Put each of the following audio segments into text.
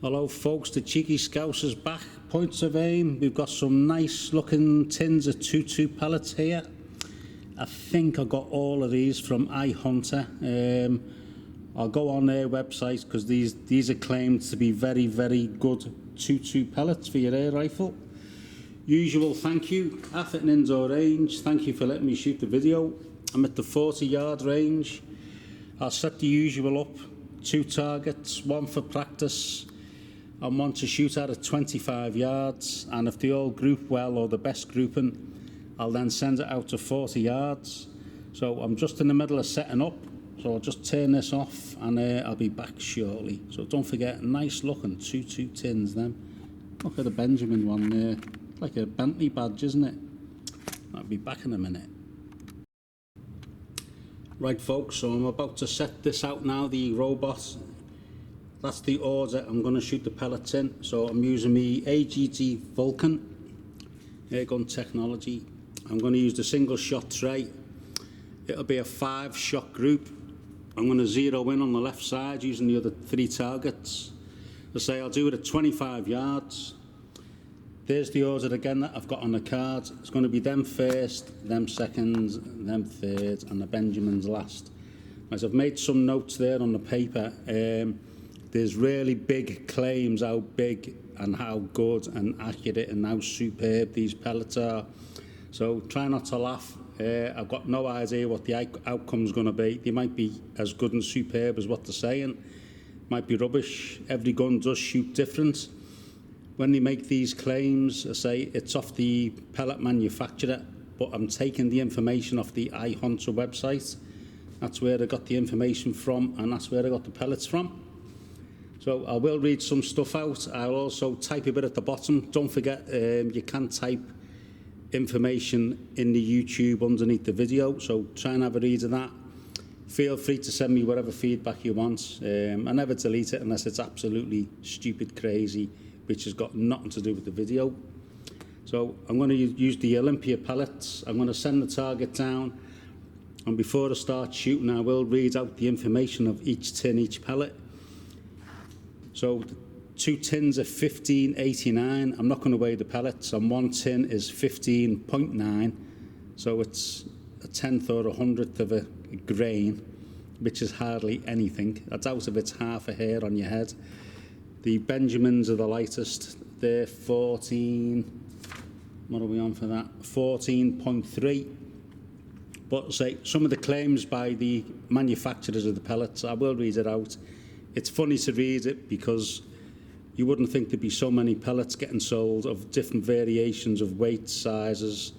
Hello folks, the Cheeky Scouser's back. Points of aim, we've got some nice looking tins of 2-2 pellets here. I think I got all of these from iHunter. I'll go on their website because these are claimed to be very good 2-2 pellets for your air rifle. Usual thank you, Atherton Indoor Range, thank you for letting me shoot the video. I'm at the 40-yard range. I'll set the usual up, 2 targets, 1 for practice and 1 to shoot at 25 yards, and if they all group well or the best grouping, I'll then send it out to 40 yards. So I'm just in the middle of setting up, so I'll just turn this off and I'll be back shortly. So don't forget, nice looking 2-2 tins then. Look at the Benjamin one there, like a Bentley badge, isn't it? I'll be back in a minute. Right folks, so I'm about to set this out now, the robot. That's the order I'm going to shoot the pellets in. So I'm using my AGT Vulcan airgun technology. I'm going to use the single shot tray. It'll be a 5-shot group. I'm going to zero in on the left side using the other 3 targets. As I say, I'll do it at 25 yards. There's the order again that I've got on the card. It's going to be them first, them second, them third, and the Benjamins last. As I've made some notes there on the paper, there's really big claims how big and how good and accurate and how superb these pellets are. So try not to laugh. I've got no idea what the outcome's going to be. They might be as good and superb as what they're saying. Might be rubbish. Every gun does shoot different. When they make these claims, I say it's off the pellet manufacturer, but I'm taking the information off the iHunter website. That's where I got the information from, and that's where I got the pellets from. So I will read some stuff out. I'll also type a bit at the bottom. Don't forget, you can type information in the YouTube underneath the video, so try and have a read of that. Feel free to send me whatever feedback you want. I never delete it unless it's absolutely stupid crazy, which has got nothing to do with the video. So I'm going to use the Olympia pellets. I'm going to send the target down, and before I start shooting I will read out the information of each tin, each pellet. So the 2 tins are 15.89. I'm not going to weigh the pellets, and 1 tin is 15.9, so it's a 1/10 or 100th of a grain, which is hardly anything. I doubt if it's half a hair on your head. The Benjamins are the lightest. They're 14, what are we on for that? 14.3. But say some of the claims by the manufacturers of the pellets, I will read it out. It's funny to read it because you wouldn't think there'd be so many pellets getting sold of different variations of weight, sizes,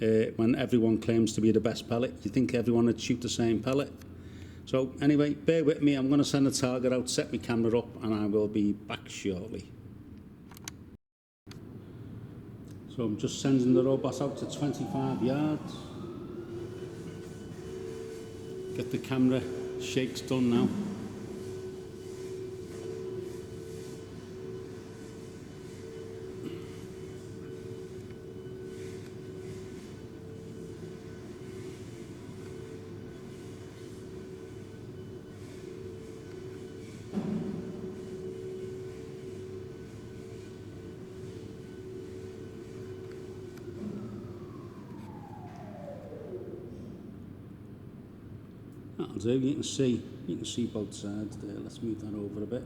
when everyone claims to be the best pellet. You think everyone would shoot the same pellet. So anyway, bear with me. I'm going to send the target out, set my camera up, and I will be back shortly. So I'm just sending the robot out to 25 yards. Get the camera shakes done now. That'll do. You can see both sides there. Let's move that over a bit.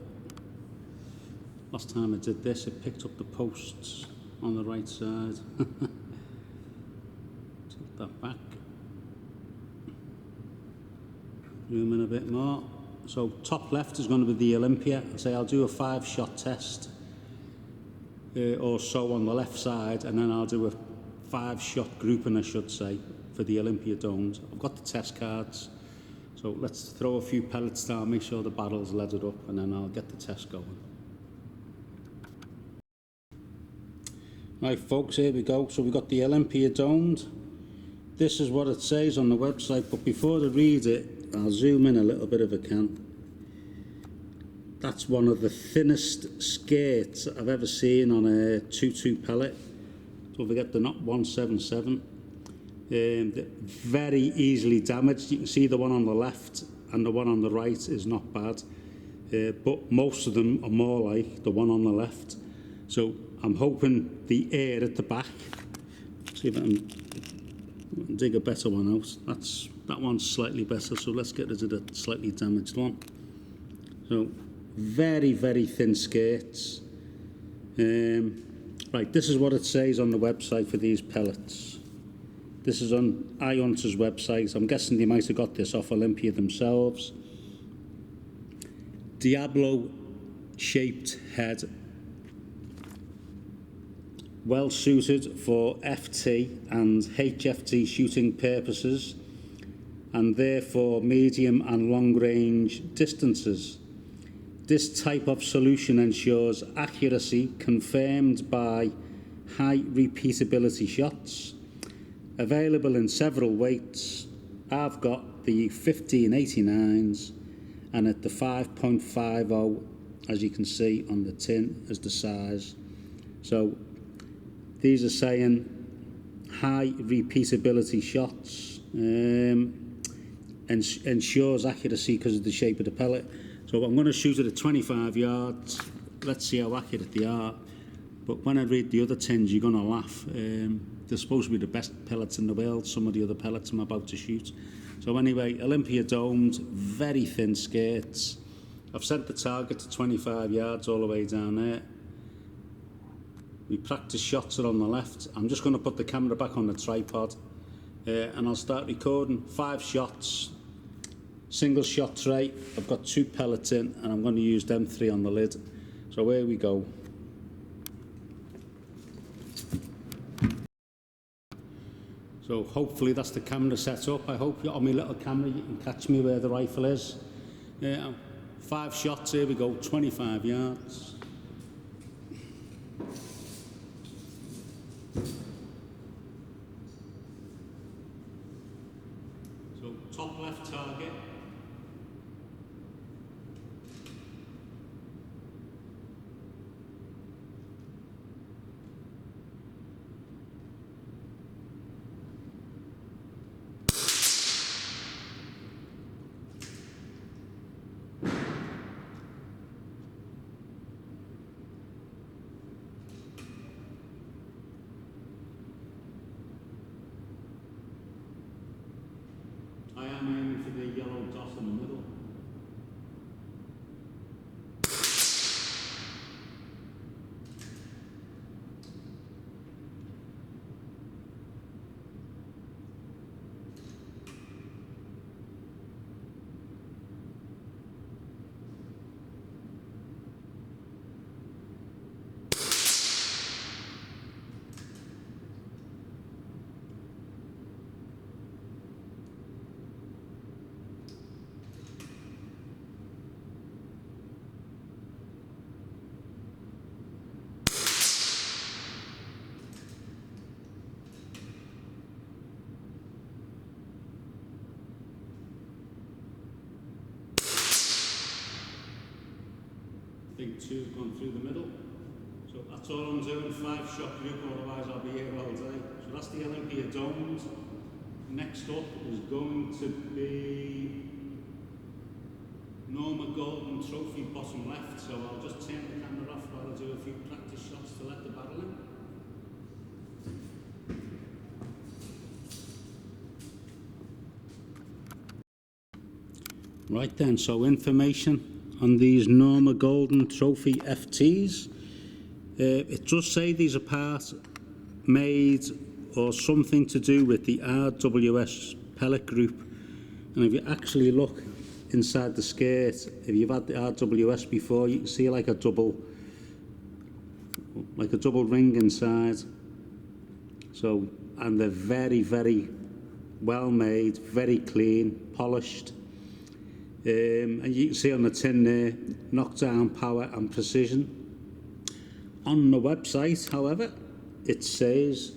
Last time I did this, it picked up the posts on the right side. Take that back. Zoom in a bit more. So top left is going to be the Olympia. I'll do a 5-shot test or so on the left side, and then I'll do a 5-shot grouping, I should say, for the Olympia domes. I've got the test cards. So let's throw a few pellets down, make sure the barrel's leaded up, and then I'll get the test going. Right folks, here we go. So we've got the Olympia domed. This is what it says on the website, but before I read it, I'll zoom in a little bit if I can. That's one of the thinnest skirts I've ever seen on a 2-2 pellet. Don't forget they're not 177. Very easily damaged. You can see the one on the left and the one on the right is not bad. but most of them are more like the one on the left. So I'm hoping the air at the back, see if I can dig a better one out. That one's slightly better, so let's get rid of the slightly damaged one. So very, very thin skirts. Right, this is what it says on the website for these pellets. This is on iHunter's website. I'm guessing they might have got this off Olympia themselves. Diablo-shaped head, well suited for FT and HFT shooting purposes, and therefore medium and long range distances. This type of solution ensures accuracy confirmed by high repeatability shots. Available in several weights. I've got the 1589s and at the 5.50, as you can see on the tin, as the size. So these are saying high repeatability shots, ensures accuracy because of the shape of the pellet. So I'm going to shoot it at 25 yards. Let's see how accurate they are. But when I read the other tins, you're going to laugh. They're supposed to be the best pellets in the world, some of the other pellets I'm about to shoot. So anyway, Olympia domed, very thin skirts. I've sent the target to 25 yards all the way down there. We practice shots are on the left. I'm just going to put the camera back on the tripod and I'll start recording 5 shots. Single shot tray. I've got 2 pellets in and I'm going to use them 3 on the lid. So here we go. So hopefully that's the camera set up. I hope on my little camera you can catch me where the rifle is. 5 shots, here we go, 25 yards. So top left target. I am aiming for the yellow dot in the middle. I think 2 have gone through the middle. So that's all I'm doing, 5 shot group, otherwise I'll be here all day. So that's the Olympia domed. Next up is going to be Norma Golden Trophy bottom left. So I'll just turn the camera off while I do a few practice shots to let the barrel in. Right then, so information on these Norma Golden Trophy FTs. It does say these are parts made or something to do with the RWS pellet group. And if you actually look inside the skirt, if you've had the RWS before, you can see like a double ring inside. So, and they're very, very well made, very clean, polished. And you can see on the tin there, knockdown power and precision. On the website, however, it says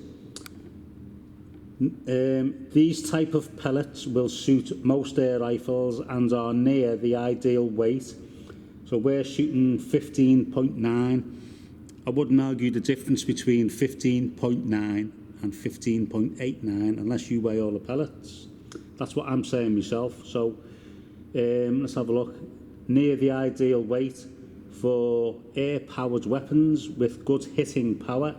these type of pellets will suit most air rifles and are near the ideal weight. So we're shooting 15.9. I wouldn't argue the difference between 15.9 and 15.89 unless you weigh all the pellets. That's what I'm saying myself. So let's have a look. near the ideal weight for air-powered weapons with good hitting power,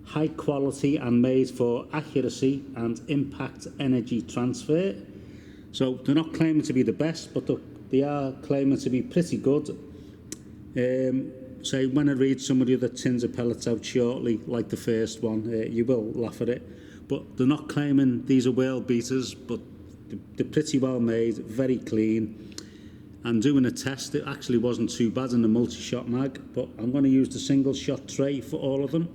high quality and made for accuracy and impact energy transfer. So they're not claiming to be the best, but they are claiming to be pretty good. Say when I read some of the other tins of pellets out shortly, like the first one, you will laugh at it. But they're not claiming these are world beaters, but they're pretty well made, very clean. And doing a test, it actually wasn't too bad in the multi-shot mag, but I'm going to use the single shot tray for all of them.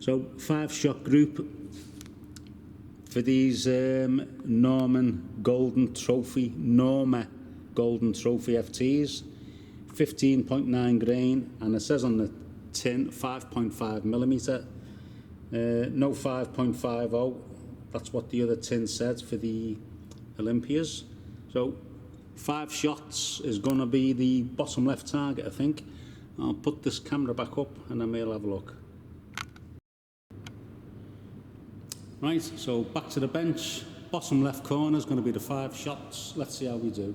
So 5-shot group for these Norma Golden Trophy FTs. 15.9 grain, and it says on the tin 5.5 millimeter, no 5.50. That's what the other tin said for the Olympias. So 5 shots is going to be the bottom left target, I think. I'll put this camera back up and then we'll have a look. Right, so back to the bench. Bottom left corner is going to be the 5 shots. Let's see how we do.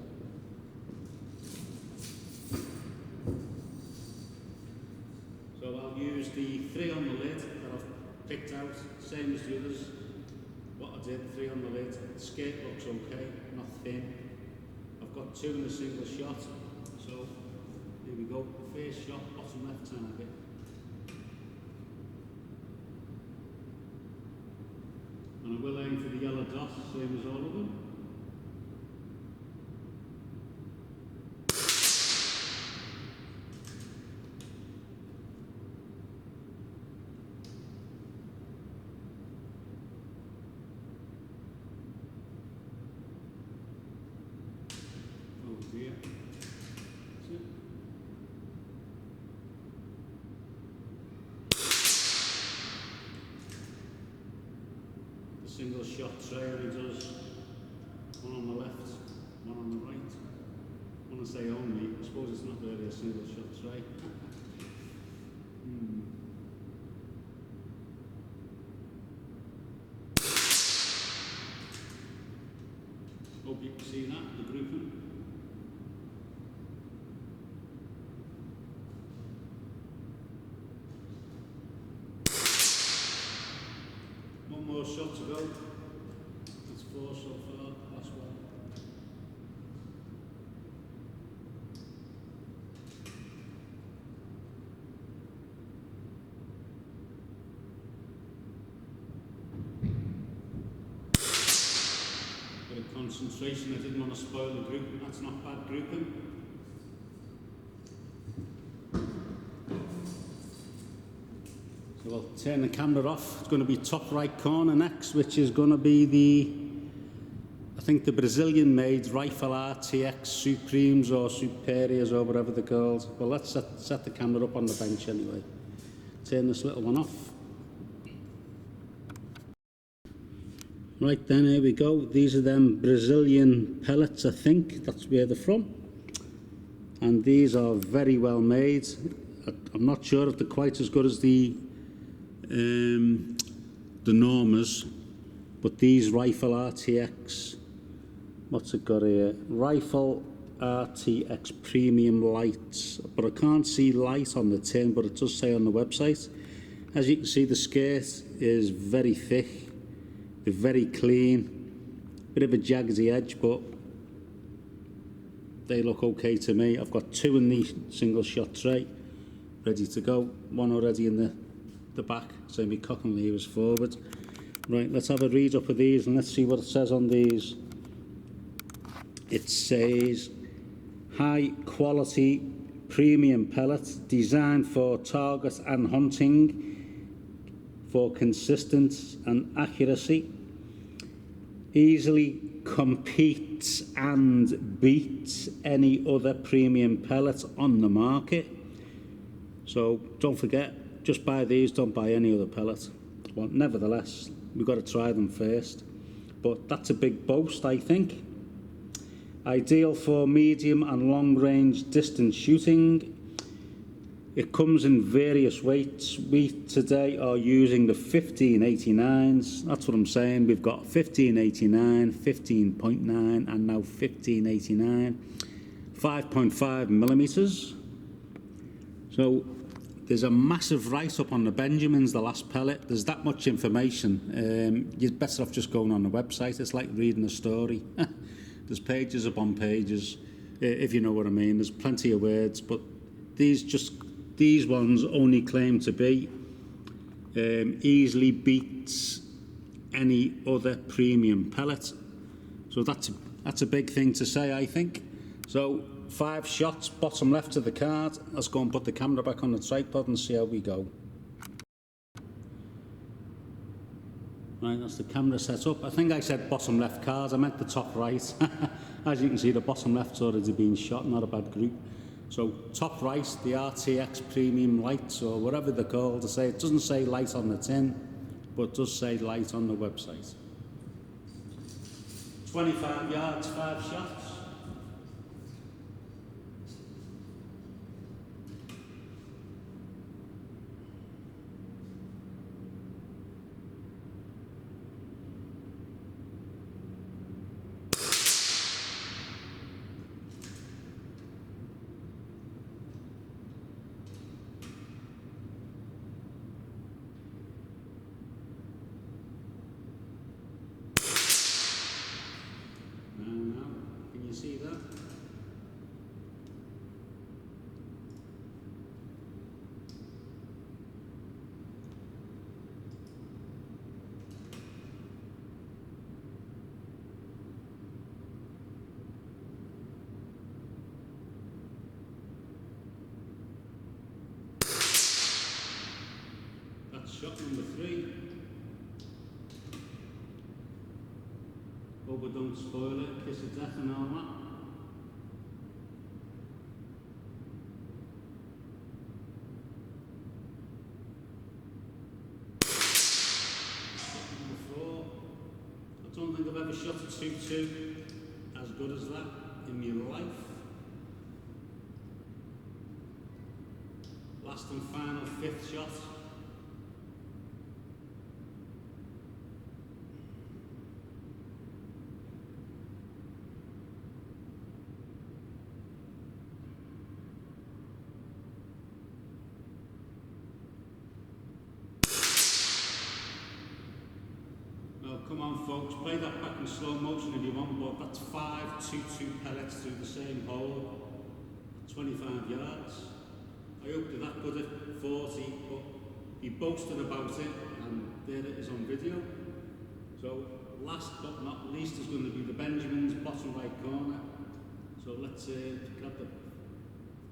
Use the 3 on the lid that I've picked out, same as the others. What I did, 3 on the lid. The skirt looks okay, not thin. I've got 2 in a single shot. So here we go. First shot, bottom left target. And I will aim for the yellow dot, same as all of them. Here. The single shot tray only does one on the left, one on the right. I want to say only, I suppose it's not really a single shot tray. Hope you can see that, the grouping. One more shot to go. It's 4 so far, last one. Bit of concentration, I didn't want to spoil the grouping, that's not bad grouping. So we'll turn the camera off. It's going to be top right corner next, which is going to be I think the Brazilian made Rifle RTX Supremes or Superiors or whatever they're called. Well, let's set the camera up on the bench anyway. Turn this little one off. Right then, here we go. These are them Brazilian pellets, I think. That's where they're from. And these are very well made. I'm not sure if they're quite as good as the Normas, but these Rifle RTX, what's it got here? Rifle RTX Premium Lights, but I can't see light on the tin, but it does say on the website. As you can see, the skirt is very thick, they're very clean, bit of a jaggedy edge, but they look okay to me. I've got 2 in the single shot tray, ready to go, 1 already in the back, so my cock and levers forward. Right, let's have a read up of these and let's see what it says on these. It says high quality premium pellet designed for target and hunting for consistency and accuracy. Easily competes and beats any other premium pellet on the market. So don't forget, just buy these, don't buy any other pellet. Well, nevertheless, we've got to try them first. But that's a big boast, I think. Ideal for medium and long range distance shooting. It comes in various weights. We today are using the 1589s. That's what I'm saying. We've got 1589, 15.9 and now 1589. 5.5 millimeters. So there's a massive write-up on the Benjamins, the last pellet. There's that much information. You're better off just going on the website. It's like reading a story. There's pages upon pages, if you know what I mean. There's plenty of words, but these ones only claim to be easily beats any other premium pellet. So that's a big thing to say, I think. So 5 shots, bottom left of the card. Let's go and put the camera back on the tripod and see how we go. Right, that's the camera set up. I think I said bottom left card, I meant the top right. As you can see, the bottom left's already been shot, not a bad group. So top right, the RTX premium lights, or whatever they're called. It doesn't say light on the tin, but it does say light on the website. 25 yards, 5 shots. Can you see that? That's shot number 3. Hope I don't spoil it. Kiss of death and all that. I don't think I've ever shot a 2-2 as good as that in my life. Last and final 5th shot. Come on folks, play that back in slow motion if you want, but that's 5 2-2 pellets through the same hole, 25 yards. I hope they're that good at 40, but he boasted about it, and there it is on video. So last but not least is going to be the Benjamins, bottom right corner. So let's grab the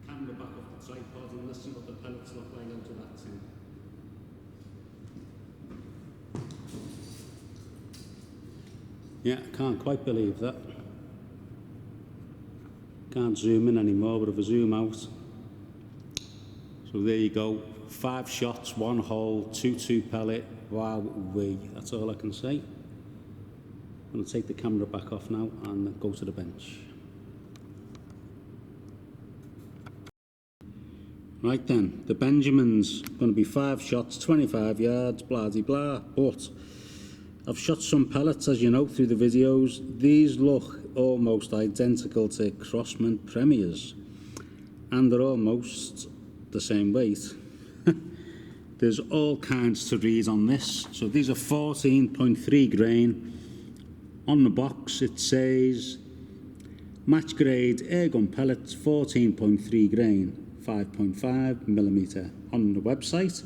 camera back off the tripod and let's see what the pellets look like out of that tin. Yeah, I can't quite believe that. Can't zoom in anymore, but if I zoom out. So there you go, 5 shots, 1 hole, 2-2 pellet. Wow, that's all I can say. I'm going to take the camera back off now and go to the bench. Right then, the Benjamins, going to be 5 shots, 25 yards, blah de blah, but I've shot some pellets, as you know, through the videos. These look almost identical to Crossman Premiers, and they're almost the same weight. There's all kinds to read on this. So these are 14.3 grain. On the box it says match grade airgun pellets, 14.3 grain, 5.5 millimeter. On the website,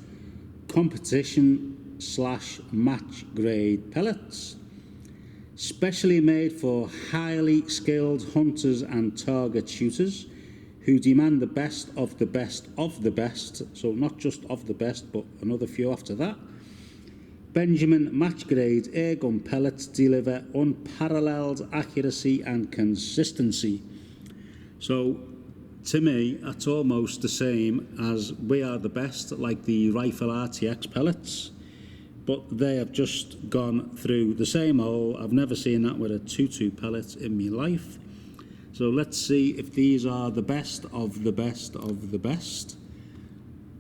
competition/match grade pellets, specially made for highly skilled hunters and target shooters who demand the best of the best of the best. So not just of the best, but another few after that. Benjamin match grade airgun pellets deliver unparalleled accuracy and consistency. So to me, that's almost the same as we are the best, like the Rifle RTX pellets, but they have just gone through the same hole. I've never seen that with a 2-2 pellet in my life. So let's see if these are the best of the best of the best.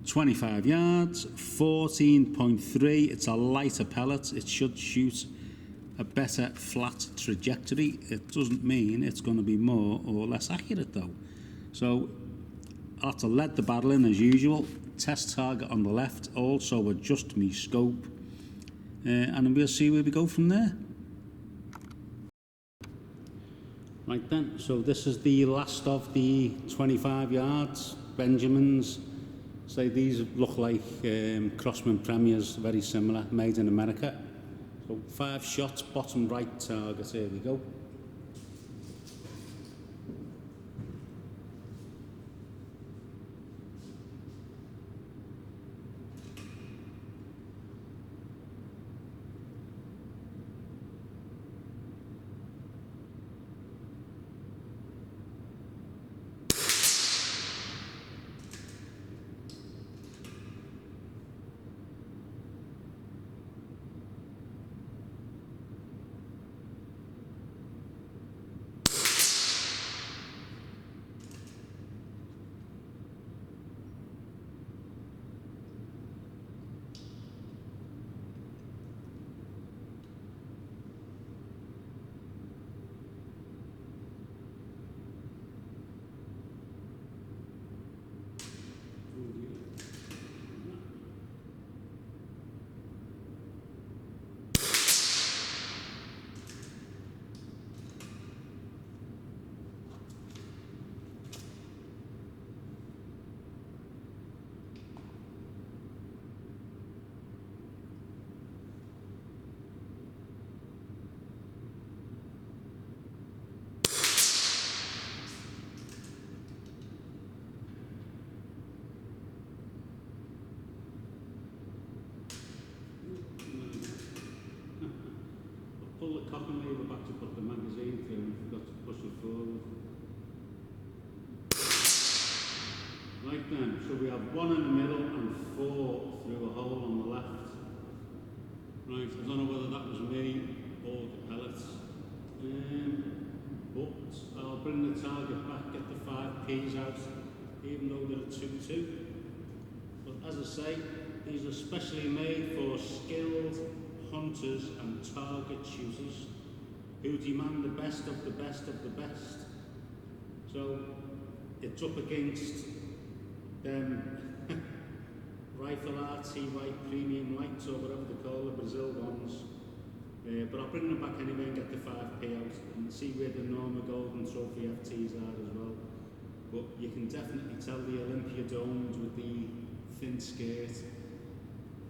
25 yards, 14.3. It's a lighter pellet. It should shoot a better flat trajectory. It doesn't mean it's going to be more or less accurate though. So I'll have to let the barrel in as usual, test target on the left, also adjust my scope, and then we'll see where we go from there. Right then, so this is the last of the 25 yards, Benjamins. So these look like Crossman Premiers, very similar, made in America. So 5 shots, bottom right target, here we go. Pull the cotton lever back to put the magazine through and forgot to push it forward. Right then, so we have 1 in the middle and 4 through a hole on the left. Right, I don't know whether that was me or the pellets. But I'll bring the target back, get the 5Ps out, even though they're a 2-2. But as I say, these are specially made for skilled hunters and target shooters who demand the best of the best of the best. So it's up against rifle RT white premium lights or whatever they call the Brazil ones. But I'll bring them back anyway and get the 5P out and see where the Norma Golden Trophy FTs are as well. But you can definitely tell the Olympia domes with the thin skirt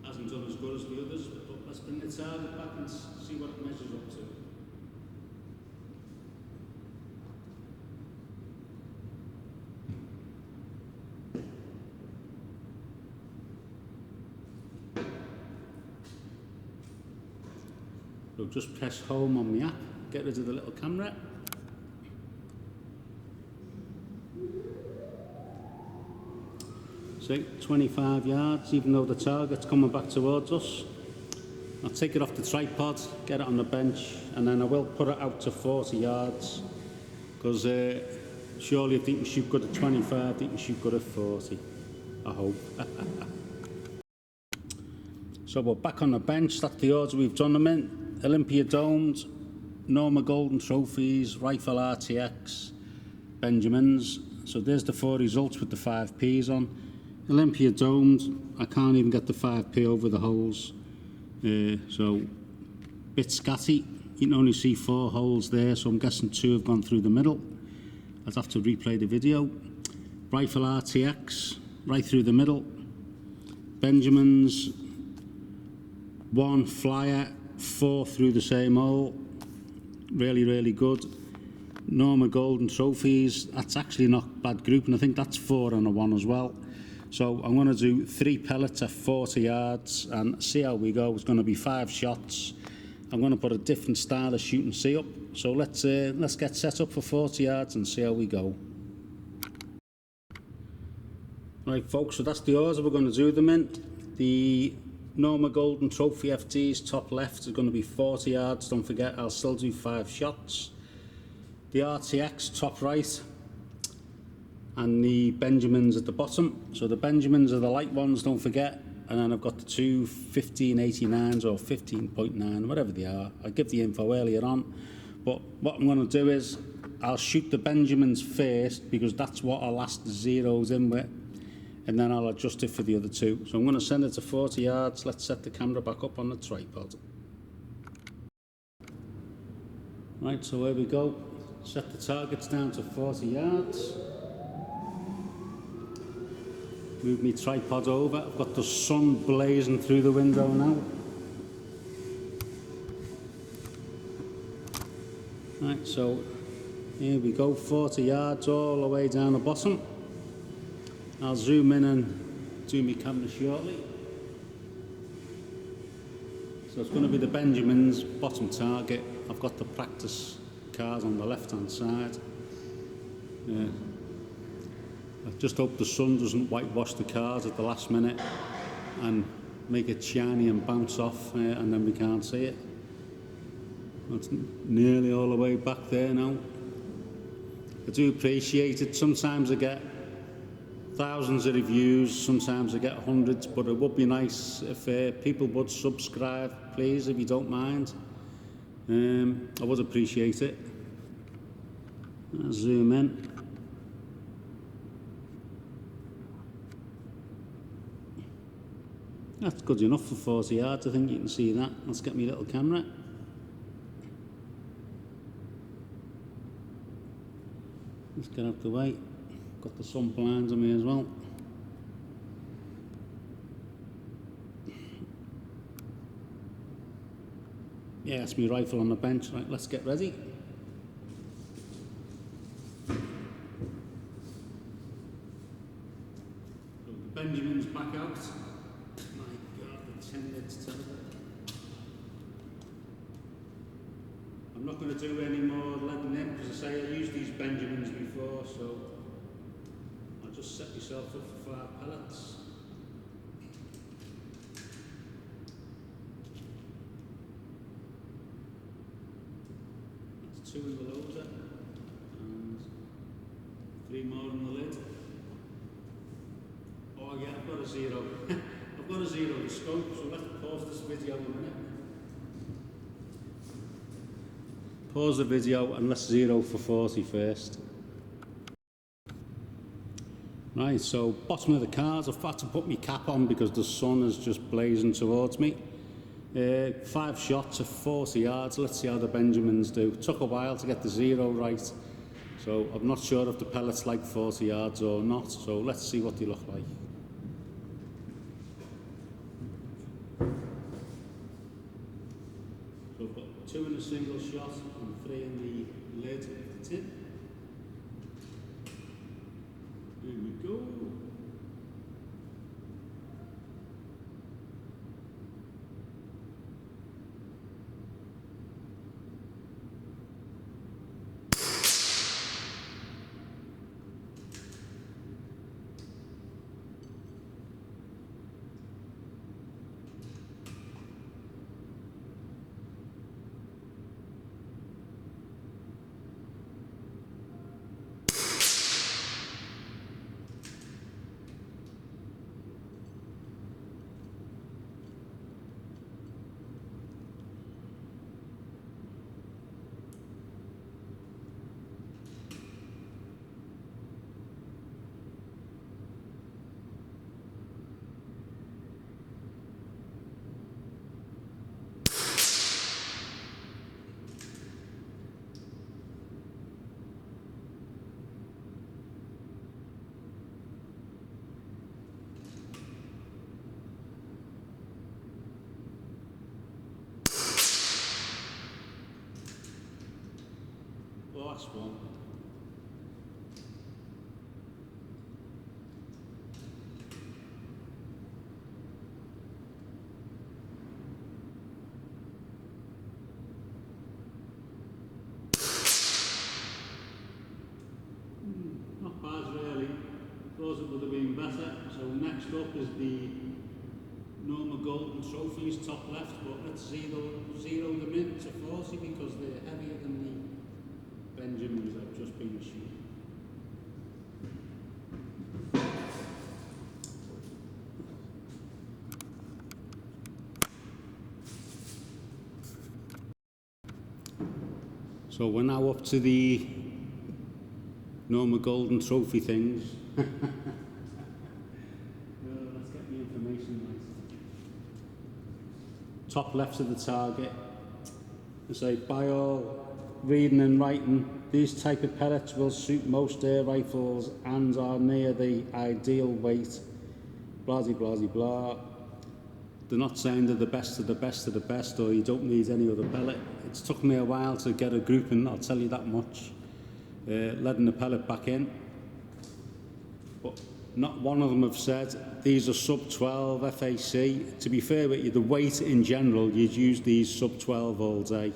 hasn't done as good as the others, but let's bring the target back and see what it measures up to. So just press home on the app, get rid of the little camera. See, 25 yards, even though the target's coming back towards us. I'll take it off the tripod, get it on the bench, and then I will put it out to 40 yards, because surely if you can shoot good at 25, you can shoot good at 40, I hope. So we're back on the bench, that's the order we've done them in. Olympia domes, Norma Golden Trophies, Rifle RTX, Benjamins. So there's the 4 results with the 5Ps on. Olympia domes, I can't even get the 5P over the holes. So, bit scatty. You can only see 4 holes there, so I'm guessing 2 have gone through the middle. I'd have to replay the video. Rifle RTX, right through the middle. Benjamins, 1 flyer, 4 through the same hole. Really, really good. Norma Golden Trophies, that's actually not bad group, and I think that's 4 and a 1 as well. So I'm going to do 3 pellets at 40 yards and see how we go. It's going to be 5 shots. I'm going to put a different style of shoot and see up. So let's get set up for 40 yards and see how we go. Right folks, so that's the order we're going to do them in. The Norma Golden Trophy FTs top left is going to be 40 yards. Don't forget, I'll still do 5 shots. The RTX top right, and the Benjamins at the bottom. So the Benjamins are the light ones, don't forget, and then I've got the 2 1589s or 15.9, whatever they are. I'll give the info earlier on, but what I'm going to do is I'll shoot the Benjamins first because that's what I'll last the zeros in with, and then I'll adjust it for the other two. So I'm going to send it to 40 yards. Let's set the camera back up on the tripod. Right, so here we go. Set the targets down to 40 yards. Move my tripod over. I've got the sun blazing through the window now. Right, so here we go, 40 yards all the way down the bottom. I'll zoom in and do my camera shortly. So it's going to be the Benjamins, bottom target. I've got the practice cars on the left hand side. I just hope the sun doesn't whitewash the cars at the last minute and make it shiny and bounce off, and then we can't see it. That's nearly all the way back there now. I do appreciate it. Sometimes I get thousands of reviews, sometimes I get hundreds, but it would be nice if people would subscribe, please, if you don't mind. I would appreciate it. I'll zoom in. That's good enough for 40 yards, I think you can see that. Let's get my little camera. Let's get out the way. Got the sun blinds on me as well. Yeah, that's my rifle on the bench. Right, let's get ready. So the Benjamin's back out. My God, the 10 minutes terrible. I'm not going to do any more letting in because I say I used these Benjamins before, so I'll just set myself up for 5 pellets. That's 2 in the loader and 3 more in the lid. Oh yeah, I've got a 0. I've got a 0 to scope, so let's pause this video a minute. Pause the video and let's 0 for 40 first. Right, so bottom of the cars, I've had to put my cap on because the sun is just blazing towards me. 5 shots at 40 yards, let's see how the Benjamins do. Took a while to get the 0 right, so I'm not sure if the pellets like 40 yards or not, so let's see what they look like. So I've got 2 in a single shot and 3 in the lid of the tin. Here we go. Last one. Not bad really. Thought it would have been better. So next up is the Norma Golden Trophies, top left, but let's zero them in to 40 because they're heavier than the Benjamins I've just been shooting. So we're now up to the Norma Golden Trophy things. Let's get the information right. Top left of the target. I say, by all reading and writing, these type of pellets will suit most air rifles and are near the ideal weight. Blah, blah, blah, blah. They're not saying they're the best of the best of the best, or you don't need any other pellet. It's took me a while to get a grouping, I'll tell you that much. Letting the pellet back in. But not one of them have said these are sub 12 FAC. To be fair with you, the weight in general, you'd use these sub 12 all day.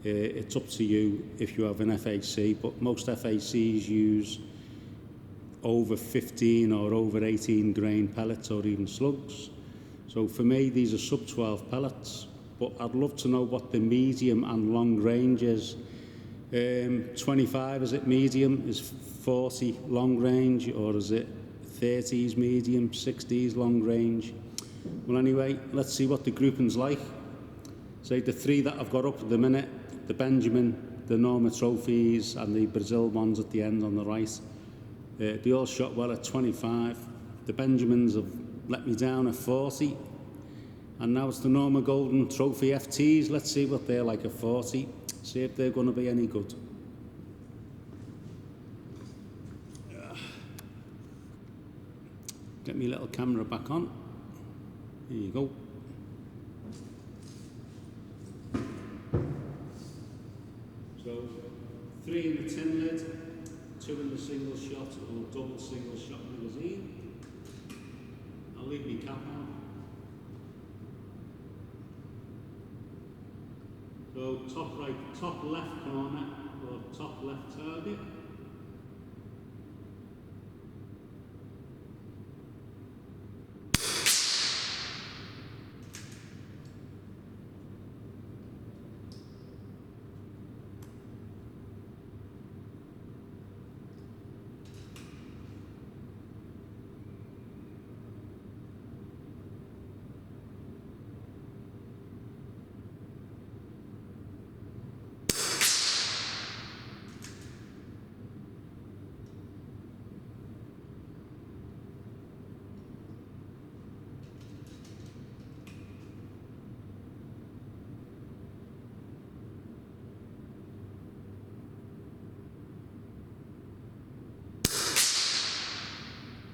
It's up to you if you have an FAC, but most FACs use over 15 or over 18 grain pellets or even slugs. So for me, these are sub 12 pellets, but I'd love to know what the medium and long range is. 25, is it medium? Is 40 long range, or is it 30s medium, 60s long range? Well, anyway, let's see what the grouping's like. Say the three that I've got up at the minute, the Benjamin, the Norma trophies, and the Brazil ones at the end on the right. They all shot well at 25. The Benjamins have let me down at 40. And now it's the Norma Golden Trophy FTs. Let's see what they're like at 40. See if they're going to be any good. Get my little camera back on. There you go. So, 3 in the tin lid, 2 in the single shot or double single shot magazine. I'll leave my cap on. So top right, top left corner or top left target.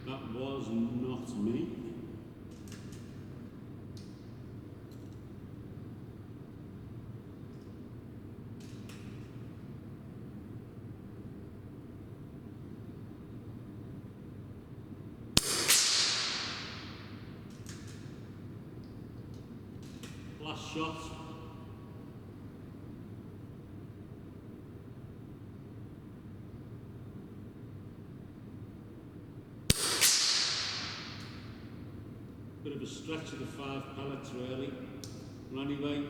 That was not me. Last shot. Bit of a stretch of the 5 pellets really. Well, anyway,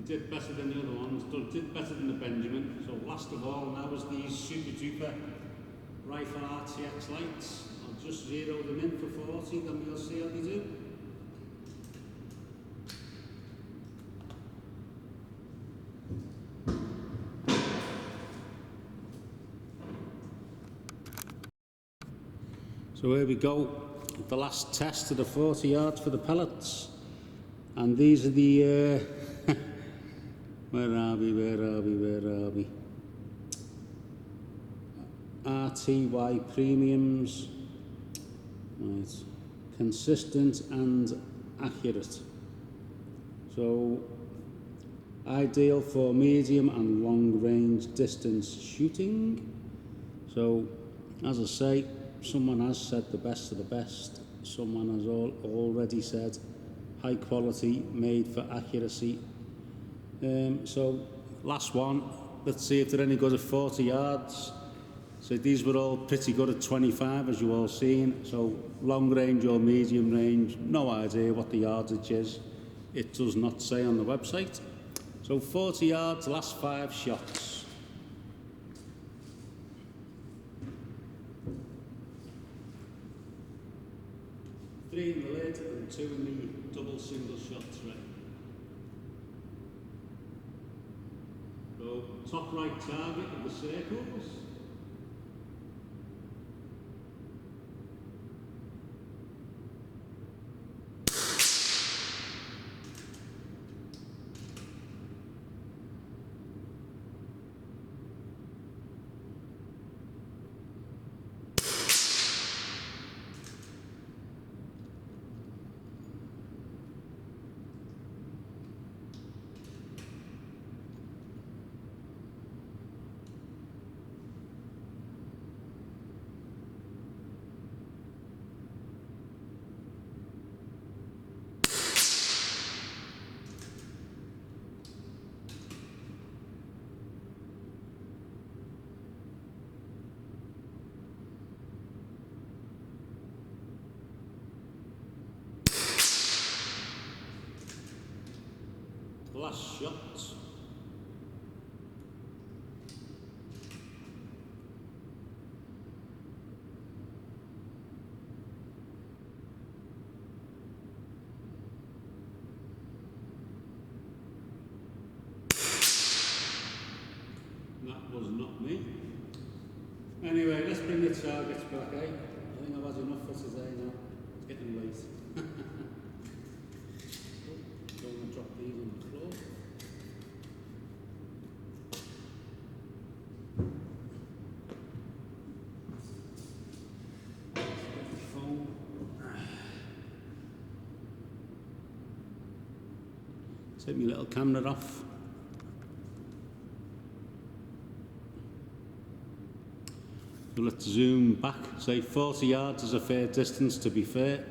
they did better than the other ones, did better than the Benjamin. So last of all, now is these super duper rifle RTX lights. I'll just zero them in for 40, then we'll see how they do. So here we go. The last test of the 40 yards for the pellets, and these are the where are we RTY premiums, right, consistent and accurate, so ideal for medium and long range distance shooting. So as I say, someone has said the best of the best. Someone has already said high quality, made for accuracy. So last one, let's see if they're any good at 40 yards. So these were all pretty good at 25, as you all seen. So long range or medium range, no idea what the yardage is. It does not say on the website. So 40 yards, last 5 shots. 3 in the lid and 2 in the double single shot tray. So top right target of the circles. last shots. That was not me. Anyway, let's bring the targets back, eh? I think I've had enough for today now. It's getting late. Don't want to drop these on the floor. Get the phone. Take my little camera off. So let's zoom back. Say 40 yards is a fair distance, to be fair.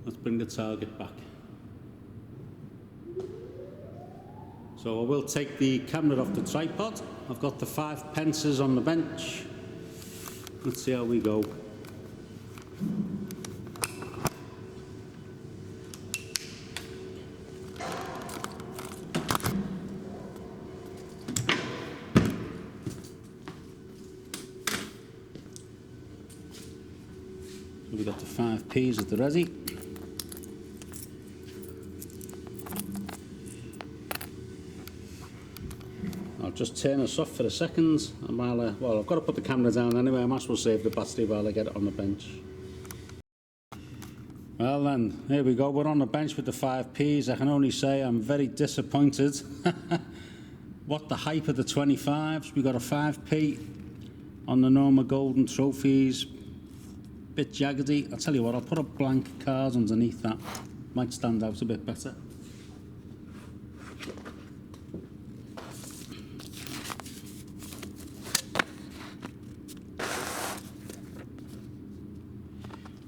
Let's bring the target back. So I will take the camera off the tripod. I've got the 5 pences on the bench. Let's see how we go. So we've got the 5p's at the ready. I'll just turn us off for a second, and while well, I've got to put the camera down anyway. I might as well save the battery while I get it on the bench. Well then, here we go. We're on the bench with the 5p's. I can only say I'm very disappointed. What the hype of the 25s. We got a 5p on the Norma Golden Trophies. Bit jaggedy. I'll tell you what, I'll put a blank card underneath that. Might stand out a bit better.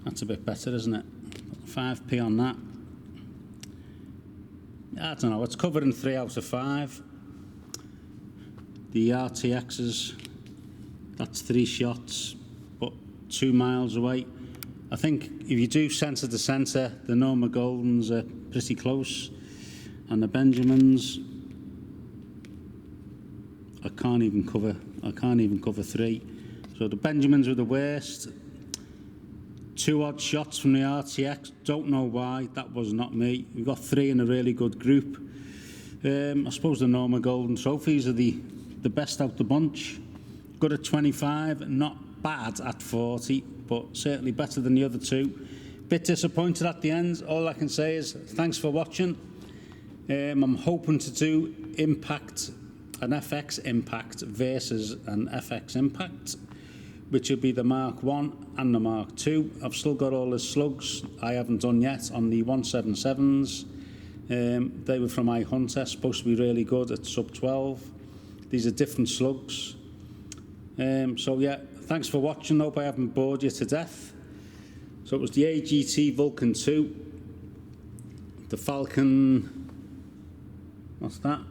That's a bit better, isn't it? 5p on that. I don't know, it's covered in 3 out of 5. The RTXs, that's 3 shots, but 2 miles away. I think if you do centre to centre, the Norma Goldens are pretty close, and the Benjamins, I can't even cover 3. So the Benjamins were the worst. 2 odd shots from the RTX, don't know why, that was not me. We've got 3 in a really good group. I suppose the Norma Golden Trophies are the best out the bunch. Good at 25, not bad at 40, but certainly better than the other 2. Bit disappointed at the end. All I can say is thanks for watching. I'm hoping to do Impact, an FX Impact versus an FX Impact, which would be the Mark 1 and the Mark 2. I've still got all the slugs I haven't done yet on the 177s. They were from iHunter, supposed to be really good at sub 12. These are different slugs. So yeah, thanks for watching. Hope I haven't bored you to death. So it was the AGT Vulcan 2, the Falcon, what's that?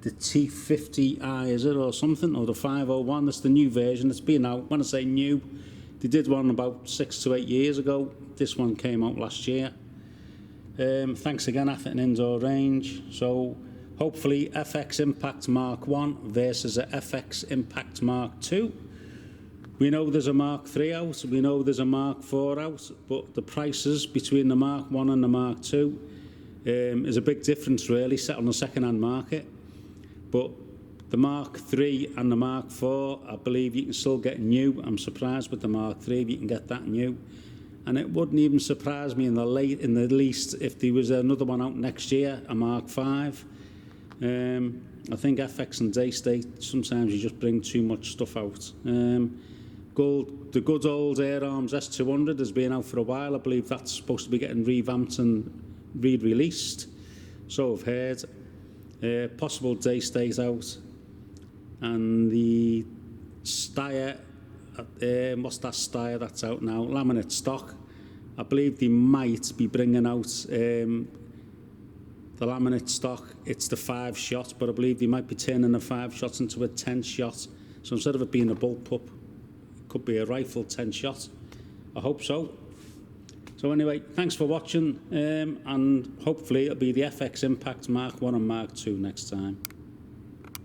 The T50i, is it, or something, or the 501. That's the new version. It's been out. When I say new, they did one about 6 to 8 years ago. This one came out last year. Thanks again, Atherton Indoor Range. So hopefully FX Impact Mark 1 versus a FX Impact Mark 2. We know there's a Mark 3 out. We know there's a Mark 4 out. But the prices between the Mark 1 and the Mark 2 is a big difference, really, set on the second-hand market. But the Mark 3 and the Mark 4, I believe you can still get new. I'm surprised with the Mark 3 if you can get that new. And it wouldn't even surprise me in the least if there was another one out next year, a Mark 5. I think FX and Daystate, sometimes you just bring too much stuff out. The good old Air Arms S200 has been out for a while. I believe that's supposed to be getting revamped and re-released. So I've heard. Possible Daystate out, and the Steyr, what's that Steyr that's out now? Laminate stock. I believe they might be bringing out the laminate stock. It's the 5 shot, but I believe they might be turning the 5 shots into a 10 shot. So instead of it being a bullpup, it could be a rifle 10 shot. I hope so. So anyway, thanks for watching, and hopefully it'll be the FX Impact Mark 1 and Mark 2 next time.